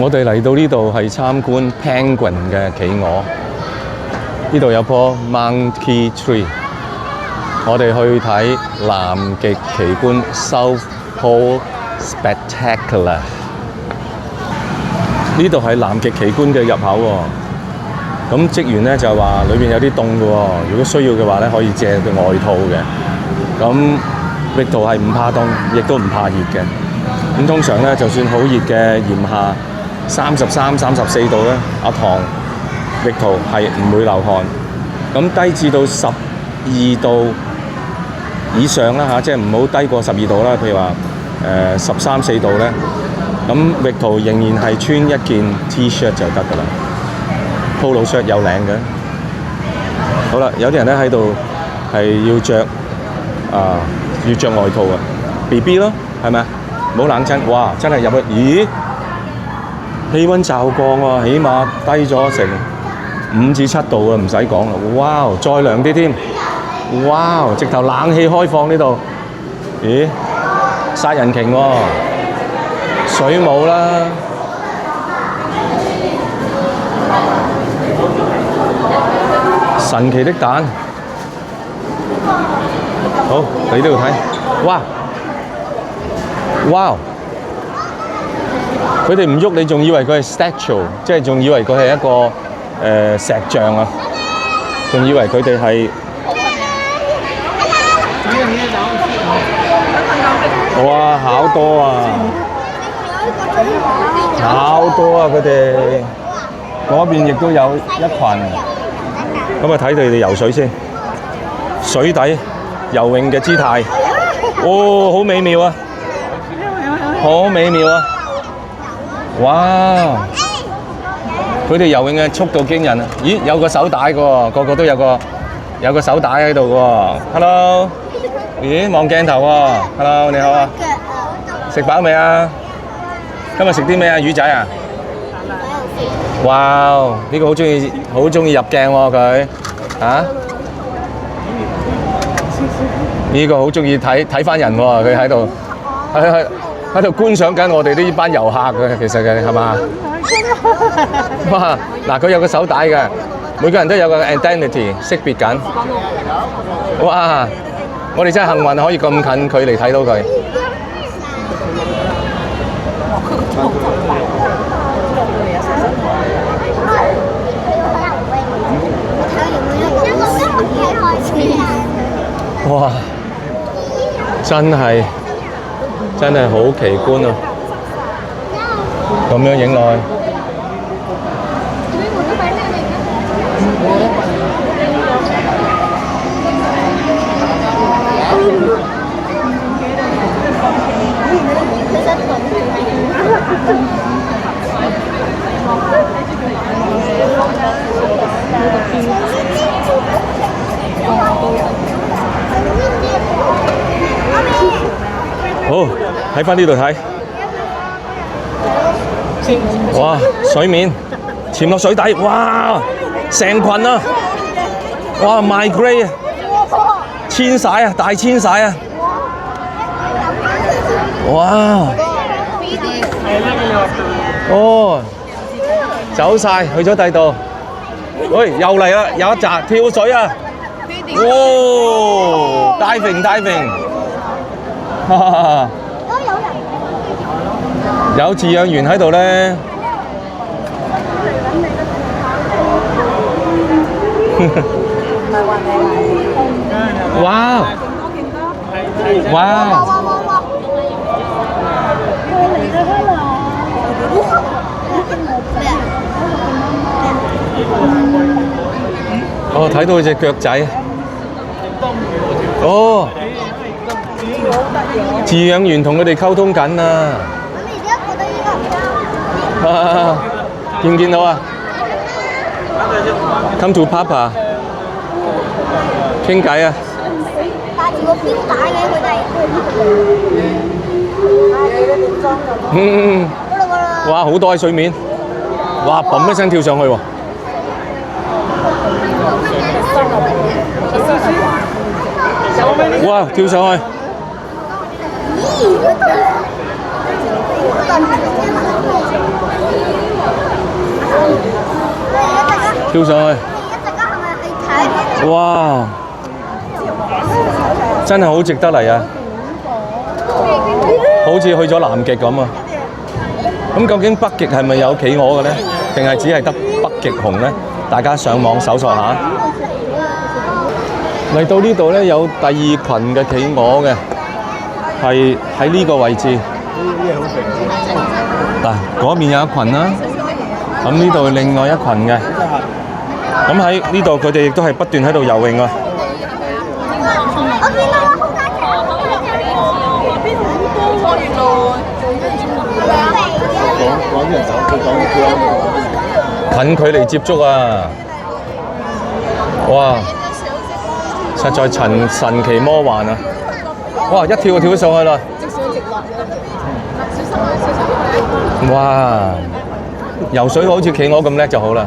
我哋嚟到呢度係參觀 Penguin 嘅企鵝，呢度有棵 Monkey Tree。我哋去睇南極奇觀 South Pole Spectacular。呢度係南極奇觀嘅入口喎。咁職員咧就話裏邊有啲凍嘅喎，如果需要嘅話咧可以借對外套嘅。咁域圖係唔怕凍，亦都唔怕熱嘅。咁通常咧，就算好熱嘅炎夏33、34度咧，阿唐域圖係唔會流汗。咁低至到12度以上啦嚇，即係唔好低過12度啦。譬如話13、14度咧，咁域圖仍然係穿一件 T-shirt 就得㗎啦。Polo shirt 有領嘅。好啦，有啲人咧喺度係要着外套啊 ，BB 咯，係咪啊？冇冷親，哇！真係入去，咦？氣温驟降喎，起碼低咗成5至7度啊，唔使講啦。哇！再涼啲添，哇！直頭冷氣開放呢度，咦？殺人鯨喎，水母啦，神奇的蛋，好嚟呢度睇，哇！哇！佢哋唔喐，你仲以為佢係 statue， 即係仲以為佢係一個石像啊，仲以為佢哋係哇好多啊，好多啊！佢哋嗰邊亦都有一群，咁啊睇佢哋游水先，水底游泳嘅姿態，哦，好美妙啊！好美妙啊！哇！佢哋游泳嘅速度驚人啊！咦，有個手帶嘅喎，個個都有個手帶喺度嘅喎。Hello， 咦，望鏡頭喎。Hello， 你好啊。食飽未啊？今日食啲咩啊？魚仔啊？哇！呢個好中意入鏡喎佢。啊？呢個好中意睇翻人喎，佢喺度。喺度觀賞緊我哋呢班遊客嘅，其實嘅係嘛？哇！嗱，佢有個手帶嘅，每個人都有個 identity 識別緊。哇！我哋真係幸運可以咁近距離睇到佢。哇！真係好奇觀啊！咁樣影落去，好，喺返呢度睇，哇！水面潛落水底，哇！成群啊，哇 ！migrate 啊，遷徙啊，大遷徙啊，哇！哦，走晒去咗第度，喂，又嚟啦，有一紮跳水啊，哇 ！diving， 哈哈哈！有飼養員喺度咧，哇！哇！哦，睇到佢隻腳仔，哦，飼養員同佢哋溝通緊啊！見唔見到啊 ？Come to Papa， 傾偈啊！帶住個錶帶嘅佢哋。哇！好多喺水面，哇！砰一聲跳上去喎。哇！跳上去。跳上去。哇！真係好值得嚟啊！好似去咗南極咁啊！咁究竟北極係咪有企鵝嘅呢？定係只係得北極熊呢？大家上網搜索下。嚟到呢度呢，有第二群嘅企鵝嘅，係喺呢個位置。嗱，嗰邊有一群啦，咁呢度另外一群嘅。咁喺呢度佢哋亦都係不斷喺度游泳啊！近距離接觸啊！哇！實在神奇魔幻啊！哇！一跳就跳咗上去啦！哇！游水好似企鵝咁叻就好啦！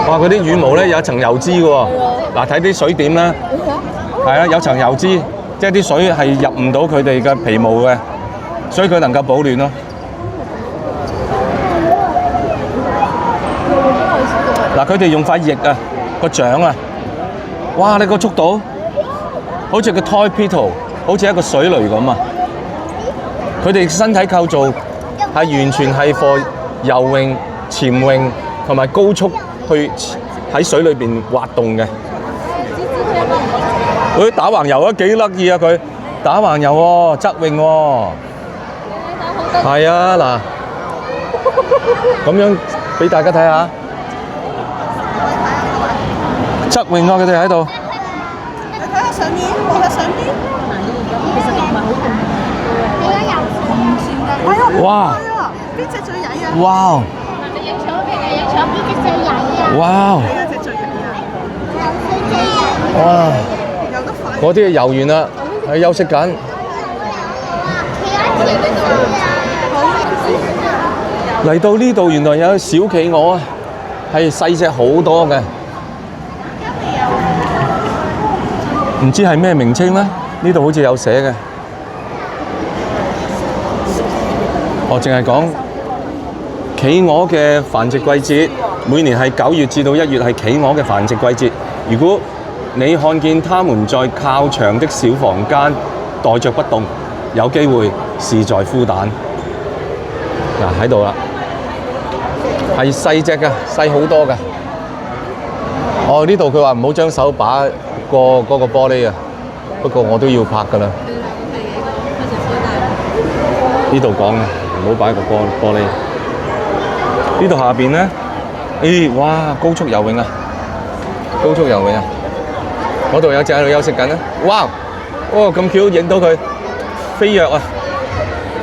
哇！嗰啲羽毛咧有一層油脂嘅喎，嗱睇啲水點啦，係啊，有層油脂，即係啲水係入唔到佢哋嘅皮毛嘅，所以佢能夠保暖咯。嗱，佢哋用塊翼啊，個掌啊，哇！你個速度好似個 toy poodle，好似一個水雷咁啊！佢哋身體構造係完全係 for 游泳、潛泳同埋高速去喺水裏邊滑動嘅。佢打橫游啊，幾得意啊！佢打橫游喎，側泳喎。係啊，嗱，咁樣俾大家睇下，側泳啊！佢哋喺度。你睇下上面，望下上邊。其實唔係好痛。哇！邊隻最曳啊？哇！你影相邊嘅影相邊隻最曳啊？哇！邊隻最曳啊？哇！游得快。嗰啲游完啦，喺休息緊。嚟到呢度原來有小企鵝啊，係細隻好多嘅，唔知係咩名稱咧？呢度好似有寫嘅。我淨係講企鵝嘅繁殖季節，每年係9月至到1月係企鵝嘅繁殖季節。如果你看見它們在靠牆的小房間待着不動，有機會是在孵蛋。嗱喺度啦，係細隻嘅，細好多嘅。哦，呢度佢話唔好將手把過嗰個玻璃啊，不過我都要拍㗎啦。呢度講嘅。唔好擺個玻璃。呢度下邊咧，咦，哇，高速游泳啊！高速游泳啊！嗰度有隻喺度休息緊啊！哇，哦咁巧影到佢飛躍啊！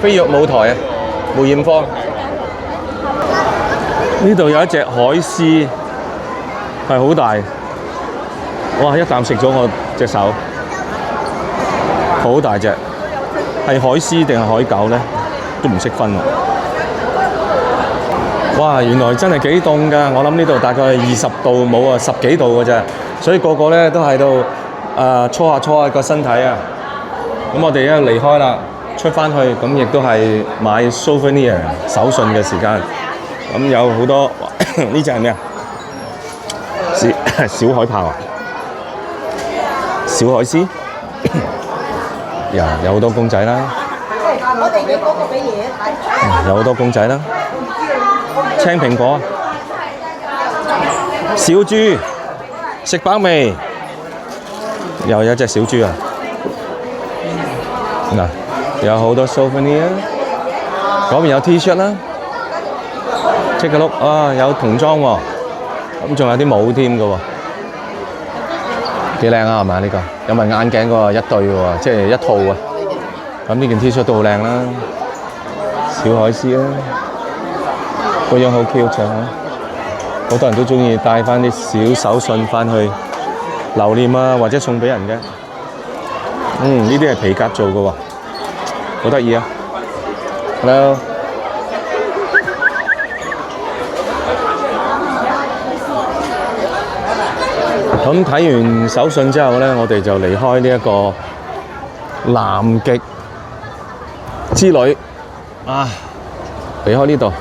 飛躍舞台啊！梅艷芳。呢度有一隻海獅，係好大。哇！一啖食咗我隻手，好大隻。係海獅定係海狗咧？都唔識分喎！哇，原來真係幾凍㗎！我諗呢度大概係20度，冇啊10幾度㗎咋，所以個個咧都喺度搓下個身體啊！咁我哋一離開啦，出翻去咁亦都係買 souvenir 手信嘅時間。咁有好多呢隻係咩啊？小海豹啊！小海獅，有好多公仔啦。我哋嘅嗰個俾爺爺睇。有好多公仔啦，青蘋果，小豬，食飽未？又有一隻小豬啊！嗱，有好多 souvenir， 嗰邊有 T-shirt 啦，Take a look啊，有童裝喎，咁仲有啲帽添㗎喎，幾靚啊係咪呢個？有埋眼鏡㗎喎，一對喎，即係一套啊！咁呢件 T-shirt 都好靚啦，小海獅啦，個樣好 cute 啊！好多人都中意帶翻啲小手信翻去留念啊，或者送俾人嘅。呢啲係皮革做嘅喎，好得意啊 ！Hello， 咁睇完手信之後咧，我哋就離開呢一個南極之旅啊！離開呢度。